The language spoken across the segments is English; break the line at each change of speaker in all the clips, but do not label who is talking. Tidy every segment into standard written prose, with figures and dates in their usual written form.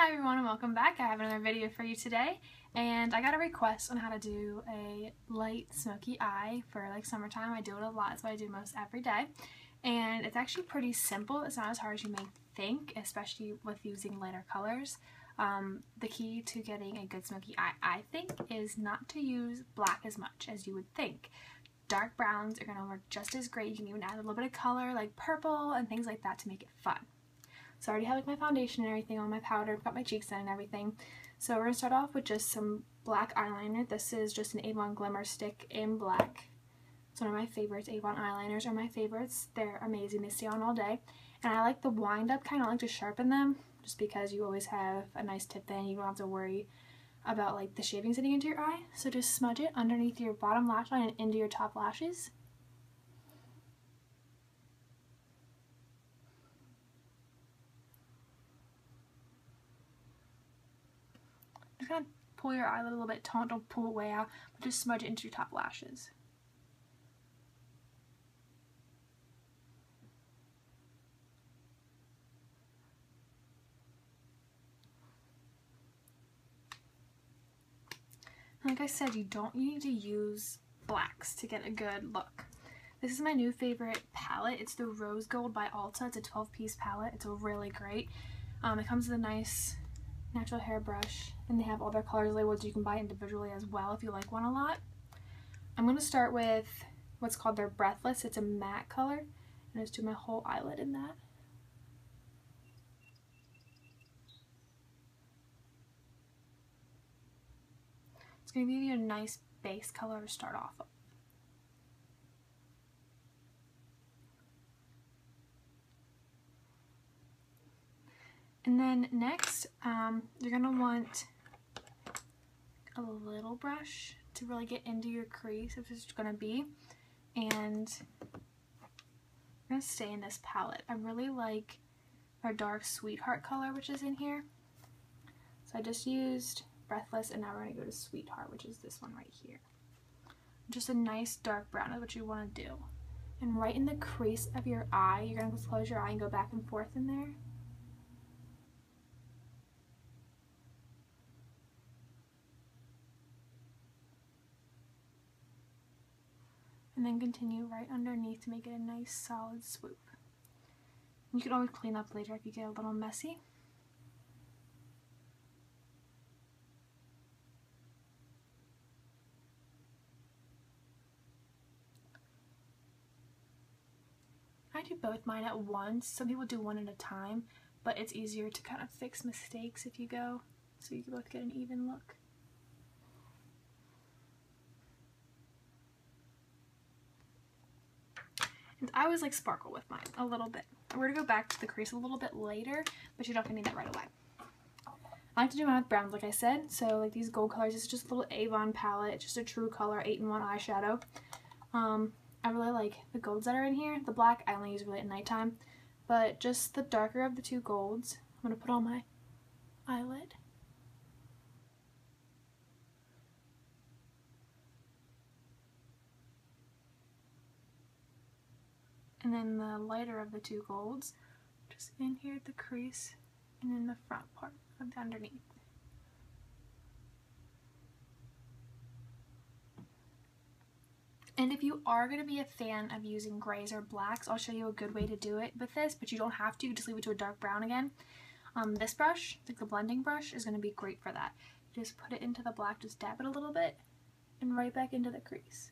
Hi everyone and welcome back. I have another video for you today, and I got a request on how to do a light smoky eye for like summertime. I do it a lot. It's what I do most every day, and it's actually pretty simple. It's not as hard as you may think, especially with using lighter colors. The key to getting a good smoky eye, I think, is not to use black as much as you would think. Dark browns are going to work just as great. You can even add a little bit of color like purple and things like that to make it fun. So I already have like my foundation and everything on, my powder, I've got my cheeks in and everything. So we're going to start off with just some black eyeliner. This is just an Avon Glimmer Stick in black. It's one of my favorites. Avon eyeliners are my favorites. They're amazing. They stay on all day. And I like the wind up kind. I like to sharpen them just because you always have a nice tip then. You don't have to worry about like the shaving sitting into your eye. So just smudge it underneath your bottom lash line and into your top lashes. Just kind of pull your eyelid a little bit, don't pull it way out, but just smudge it into your top lashes. Like I said, you need to use blacks to get a good look. This is my new favorite palette. It's the Rose Gold by Ulta. It's a 12-piece palette. It's really great. It comes with a nice natural hairbrush, and they have all their colors labeled. You can buy individually as well if you like one a lot. I'm going to start with what's called their Breathless. It's a matte color, and just do my whole eyelid in that. It's going to give you a nice base color to start off with. And then next, you're going to want a little brush to really get into your crease, if it's going to be. And I'm going to stay in this palette. I really like our dark Sweetheart color, which is in here. So I just used Breathless, and now we're going to go to Sweetheart, which is this one right here. Just a nice dark brown is what you want to do. And right in the crease of your eye, you're going to close your eye and go back and forth in there. And then continue right underneath to make it a nice solid swoop. You can always clean up later if you get a little messy. I do both mine at once. Some people do one at a time, but it's easier to kind of fix mistakes if you go, so you can both get an even look. And I always like sparkle with mine a little bit. We're going to go back to the crease a little bit later, but you're not going to need that right away. I like to do mine with browns, like I said. So like these gold colors, it's just a little Avon palette. It's just a true color 8-in-1 eyeshadow. I really like the golds that are in here. The black I only use really at nighttime, but just the darker of the two golds I'm going to put on my eyelid. And then the lighter of the two golds just in here at the crease and in the front part of the underneath. And if you are going to be a fan of using grays or blacks, I'll show you a good way to do it with this, but you don't have to. Just leave it to a dark brown again. This brush, like the blending brush, is going to be great for that. Just put it into the black, just dab it a little bit, and right back into the crease.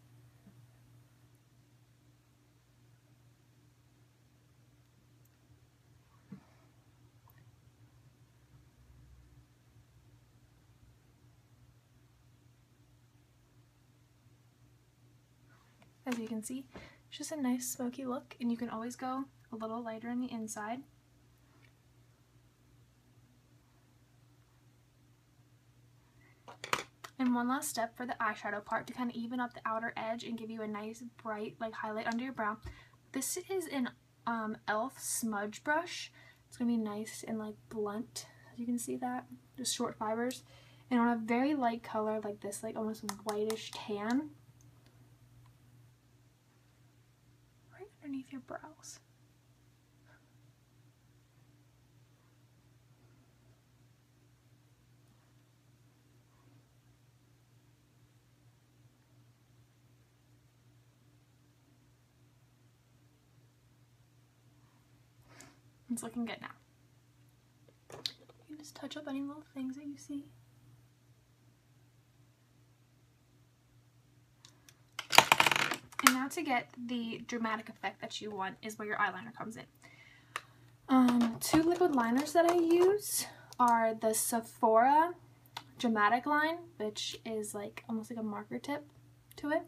As you can see, it's just a nice smoky look, and you can always go a little lighter on the inside. And one last step for the eyeshadow part to kind of even up the outer edge and give you a nice bright like highlight under your brow. This is an e.l.f. smudge brush. It's going to be nice and like blunt, as you can see that, just short fibers. And on a very light color like this, like almost whitish tan, underneath your brows. It's looking good now. You can just touch up any little things that you see. And now to get the dramatic effect that you want is where your eyeliner comes in. Two liquid liners that I use are the Sephora Dramatic line, which is like almost like a marker tip to it.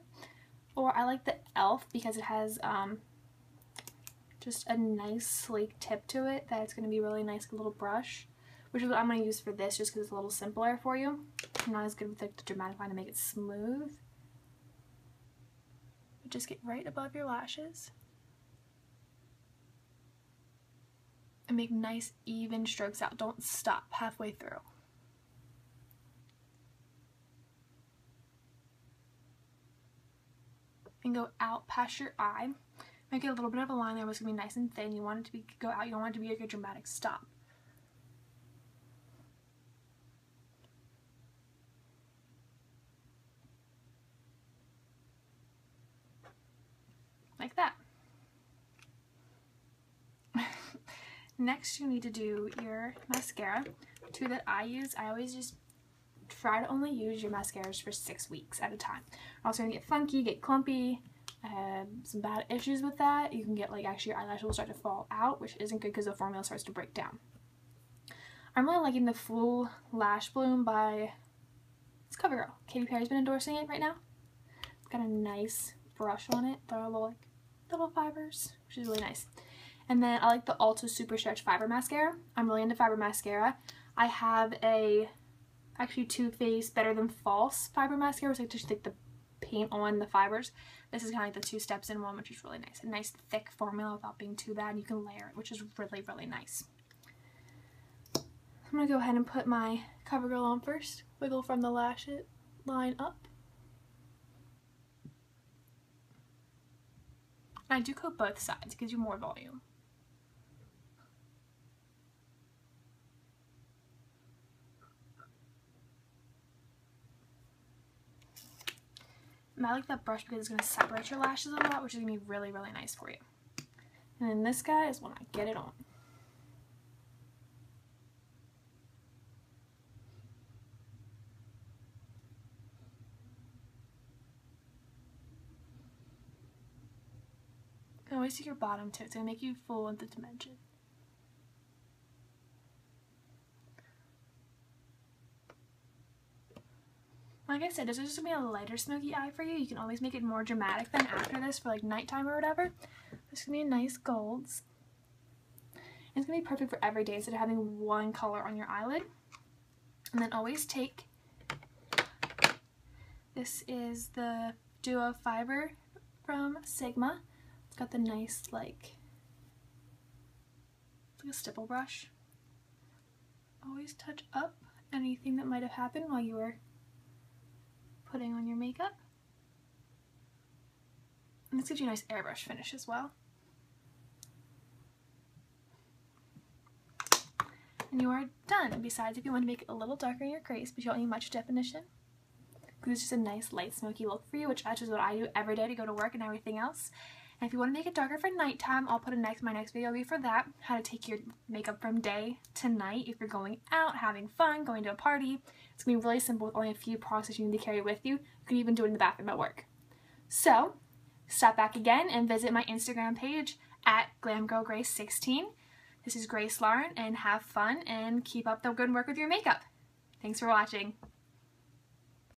Or I like the e.l.f. because it has just a nice sleek tip to it that it's going to be really nice, like a little brush, which is what I'm going to use for this just because it's a little simpler for you. I'm not as good with like, the dramatic line to make it smooth. But just get right above your lashes. And make nice even strokes out. Don't stop halfway through. And go out past your eye. Make it a little bit of a line there, but it's going to be nice and thin. You want it to be go out. You don't want it to be like a dramatic stop. Like that. Next, you need to do your mascara. Two that I use, I always just try to only use your mascaras for 6 weeks at a time. Also, gonna get funky, get clumpy. I had some bad issues with that. You can get like actually your eyelash will start to fall out, which isn't good because the formula starts to break down. I'm really liking the Full Lash Bloom by it's CoverGirl. Katy Perry's been endorsing it right now. It's got a nice brush on it. They're like little fibers, which is really nice. And then I like the Ulta Super Stretch Fiber Mascara. I'm really into fiber mascara. I have actually Too Faced Better Than False Fiber Mascara, which I just take the paint on the fibers. This is kind of like the 2 steps in one, which is really nice. A nice thick formula without being too bad. You can layer it, which is really, really nice. I'm going to go ahead and put my CoverGirl on first. Wiggle from the lash line up. And I do coat both sides. It gives you more volume. And I like that brush because it's going to separate your lashes a lot, which is going to be really, really nice for you. And then this guy is when I get it on. And always take your bottom too. It's going to make you full into dimension. Like I said, this is just going to be a lighter smoky eye for you. You can always make it more dramatic than after this for like nighttime or whatever. This is going to be a nice golds. And it's going to be perfect for every day instead of having one color on your eyelid. And then always take, this is the Duo Fiber from Sigma. It's got the nice like, it's like a stipple brush. Always touch up anything that might have happened while you were putting on your makeup. And this gives you a nice airbrush finish as well. And you are done. And besides, if you want to make it a little darker in your crease, but you don't need much definition, because it's just a nice light smoky look for you, which is what I do every day to go to work and everything else. And if you want to make it darker for nighttime, I'll put my next video will be for that. How to take your makeup from day to night if you're going out, having fun, going to a party. It's going to be really simple with only a few products you need to carry with you. You can even do it in the bathroom at work. So, stop back again and visit my Instagram page at glamgirlgrace16. This is Grace Lauren, and have fun and keep up the good work with your makeup. Thanks for watching.